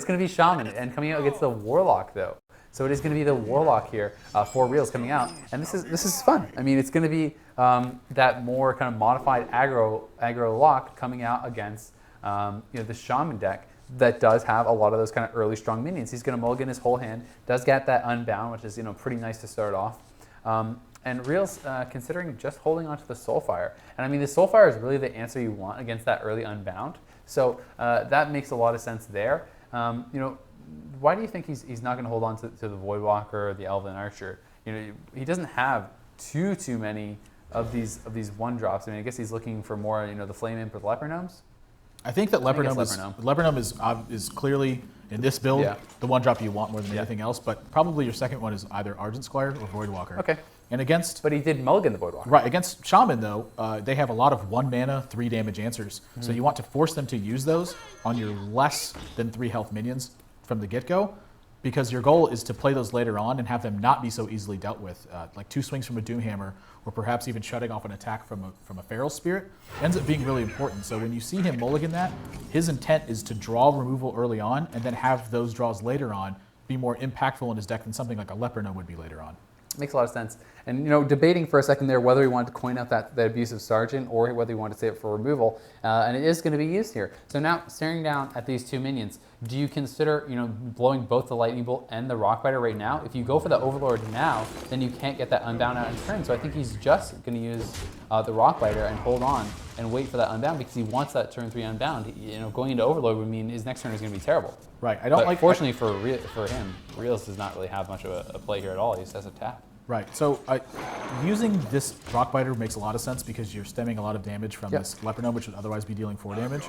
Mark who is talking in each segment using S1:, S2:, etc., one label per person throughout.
S1: going to be Shaman, and coming out against the Warlock, though. So it is going to be the Warlock here for Realz coming out, and this is fun. I mean, it's going to be that more kind of modified aggro lock coming out against the Shaman deck that does have a lot of those kind of early strong minions. He's going to mulligan his whole hand, does get that Unbound, which is pretty nice to start off. And Realz considering just holding on to the Soulfire. And I mean, the Soulfire is really the answer you want against that early Unbound. So that makes a lot of sense there. Why do you think he's not going to hold on to the Voidwalker or the Elven Archer? He doesn't have too many of these 1-drops. I mean, I guess he's looking for more, the Flame Imp or the Leper Gnomes.
S2: I think that Leper Gnome is clearly in this build the 1-drop you want more than anything else. But probably your second one is either Argent Squire or Voidwalker.
S1: Okay.
S2: And
S1: but he did mulligan the Voidwalker.
S2: Right, against Shaman though, they have a lot of 1 mana, 3 damage answers. So you want to force them to use those on your less than 3 health minions from the get-go, because your goal is to play those later on and have them not be so easily dealt with. Like 2 swings from a Doomhammer, or perhaps even shutting off an attack from a Feral Spirit, ends up being really important. So when you see him mulligan that, his intent is to draw removal early on, and then have those draws later on be more impactful in his deck than something like a Leper Gnome would be later on.
S1: Makes a lot of sense. And debating for a second there whether we wanted to coin out that Abusive Sergeant or whether we wanted to save it for removal, and it is going to be used here. So now, staring down at these 2 minions, do you consider blowing both the Lightning Bolt and the Rockbiter right now? If you go for the Overlord now, then you can't get that Unbound out in turn. So I think he's just going to use the Rockbiter and hold on and wait for that Unbound, because he wants that turn 3 Unbound. Going into Overlord would mean his next turn is going to be terrible.
S2: Right.
S1: Fortunately for him, Realz does not really have much of a play here at all. He just has a tap.
S2: Right, so using this Rockbiter makes a lot of sense because you're stemming a lot of damage from this Leper Gnome, which would otherwise be dealing 4 damage.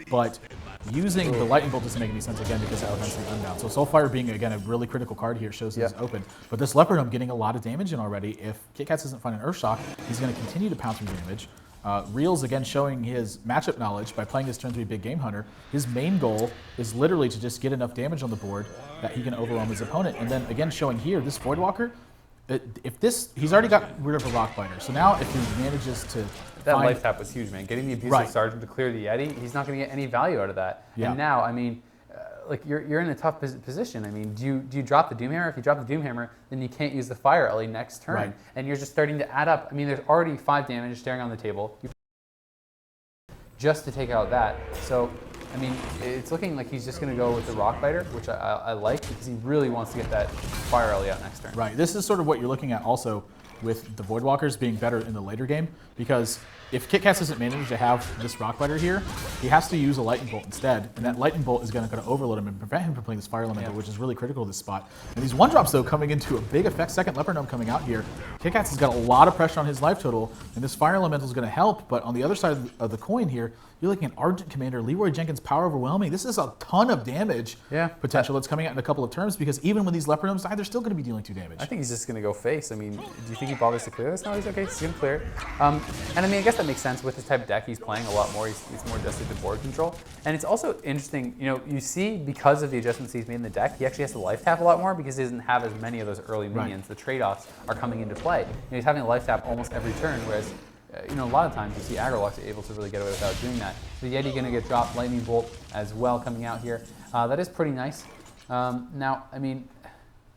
S2: But using the Lightning Bolt doesn't make any sense again because it prevents the Unbound. So Soulfire being, again, a really critical card here shows he's open. But this Leper Gnome getting a lot of damage in already. If Kitkatz doesn't find an Earthshock, he's going to continue to pound through damage. Realz, again, showing his matchup knowledge by playing this turn 3 Big Game Hunter. His main goal is literally to just get enough damage on the board that he can overwhelm his opponent. And then, again, showing here, this Voidwalker, he's already got rid of a Rockbiter. So now if he manages to
S1: that life tap was huge, man. Getting the Abusive Sergeant to clear the Yeti, he's not going to get any value out of that. Yeah. And now, I mean, you're in a tough position. I mean, do you drop the Doomhammer? If you drop the Doomhammer, then you can't use the Fire Ellie next turn. And you're just starting to add up. I mean, there's already 5 damage staring on the table just to take out that. So, I mean, it's looking like he's just going to go with the Rockbiter, which I like, because he really wants to get that Fire Ellie out next turn. Right.
S2: This is sort of what you're looking at also with the Voidwalkers being better in the later game, because if Kitkatz doesn't manage to have this Rockbiter here, he has to use a Lightning Bolt instead, and that Lightning Bolt is going to overload him and prevent him from playing this Fire Elemental, which is really critical to this spot. And these 1-drops, though, coming into a big effect. Second Leper Gnome coming out here. Kitkatz has got a lot of pressure on his life total, and this Fire Elemental is going to help, but on the other side of the coin here, you're looking at Argent Commander, Leroy Jenkins, Power Overwhelming. This is a ton of damage potential that's coming out in a couple of turns, because even when these Leper Gnomes die, they're still going to be dealing 2 damage.
S1: I think he's just going to go face. I mean, do you think he bothers to clear this? No, he's okay. He's going to clear it. And I mean, I guess that makes sense with this type of deck. He's playing a lot more. He's more adjusted to board control. And it's also interesting, you see, because of the adjustments he's made in the deck, he actually has to life tap a lot more because he doesn't have as many of those early minions. The trade-offs are coming into play. He's having a life tap almost every turn, whereas a lot of times you see aggro locks able to really get away without doing that. So the Yeti going to get dropped, Lightning Bolt as well coming out here. That is pretty nice. Now, I mean,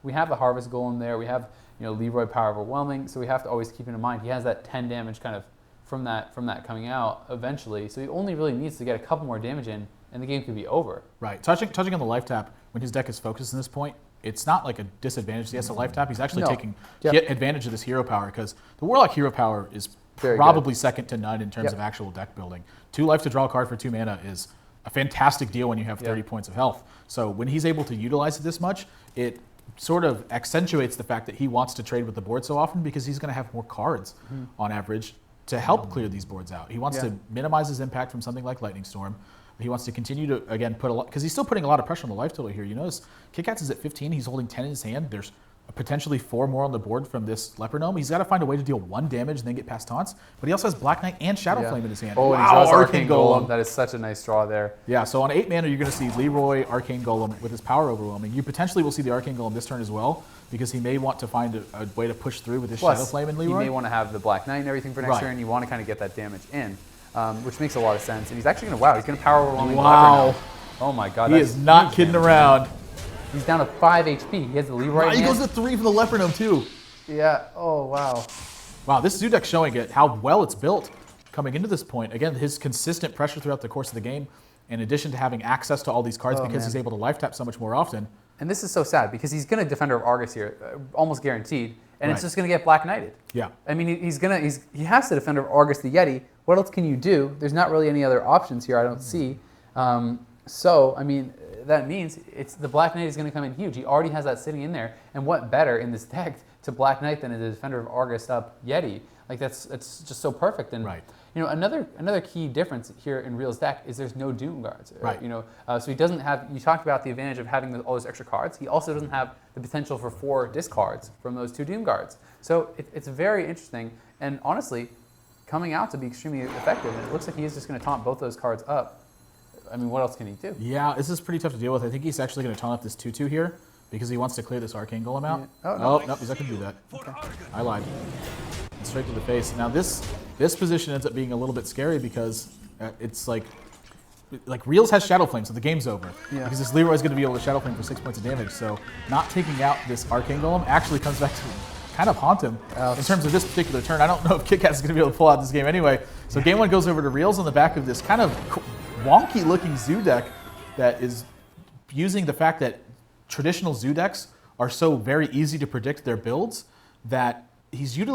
S1: we have the Harvest Golem there. We have Leroy Power Overwhelming. So we have to always keep in mind he has that 10 damage kind of from that coming out eventually. So he only really needs to get a couple more damage in, and the game could be over.
S2: Right. Touching on the life tap, when his deck is focused in this point, it's not like a disadvantage. He has a life tap. He's actually taking advantage of this hero power, because the Warlock hero power is probably second to none in terms of actual deck building. 2 life to draw a card for 2 mana is a fantastic deal when you have 30 points of health. So when he's able to utilize it this much, it sort of accentuates the fact that he wants to trade with the board so often, because he's going to have more cards on average to help clear these boards out. He wants to minimize his impact from something like Lightning Storm. He wants to continue to, again, put a lot, because he's still putting a lot of pressure on the life total here. You notice Kitkatz is at 15. He's holding 10 in his hand. There's potentially 4 more on the board from this Leper Gnome. He's got to find a way to deal 1 damage and then get past taunts. But he also has Black Knight and Shadow Flame in his hand.
S1: Oh, and he draws Arcane Golem. That is such a nice draw there.
S2: Yeah, so on 8 mana, you're going to see Leroy Arcane Golem with his Power Overwhelming. You potentially will see the Arcane Golem this turn as well, because he may want to find a way to push through with his Shadow Flame and Leroy.
S1: He may want to have the Black Knight and everything for next turn. You want to kind of get that damage in, which makes a lot of sense. And he's actually going to, he's going to Power Overwhelming the Leper Gnome. Oh my god.
S2: He is not kidding around.
S1: He's down to 5 HP. He has the Leroy.
S2: He goes to 3 for the Leopard Gnome too.
S1: Yeah. Oh wow.
S2: Wow, this Zoo deck showing it how well it's built coming into this point. Again, his consistent pressure throughout the course of the game, in addition to having access to all these cards because he's able to life tap so much more often.
S1: And this is so sad because he's going to Defender of Argus here, almost guaranteed, and it's just going to get Black Knighted.
S2: Yeah.
S1: I mean, he has to Defender of Argus the Yeti. What else can you do? There's not really any other options here I don't see. So, I mean, that means the Black Knight is going to come in huge. He already has that sitting in there, and what better in this deck to Black Knight than a Defender of Argus up Yeti? Like it's just so perfect. And you know, another key difference here in Real's deck is there's no Doom Guards.
S2: Right.
S1: You know, so he doesn't have. You talked about the advantage of having all those extra cards. He also doesn't have the potential for 4 discards from those 2 Doom Guards. So it's very interesting, and honestly, coming out to be extremely effective. And it looks like he is just going to taunt both those cards up. I mean, what else can he do?
S2: Yeah, this is pretty tough to deal with. I think he's actually going to taunt up this 2/2 here because he wants to clear this Arcane Golem out.
S1: Yeah.
S2: Oh, no, he's not going to do that. Okay. I lied. Straight to the face. Now this position ends up being a little bit scary because it's like Realz has Shadow Flame, so the game's over.
S1: Yeah.
S2: Because this Leroy is going to be able to Shadow Flame for 6 points of damage. So not taking out this Arcane Golem actually comes back to kind of haunt him in terms of this particular turn. I don't know if Kitkatz is going to be able to pull out this game anyway. So game 1 goes over to Realz on the back of this kind of wonky looking Zoo deck that is using the fact that traditional Zoo decks are so very easy to predict their builds that he's utilizing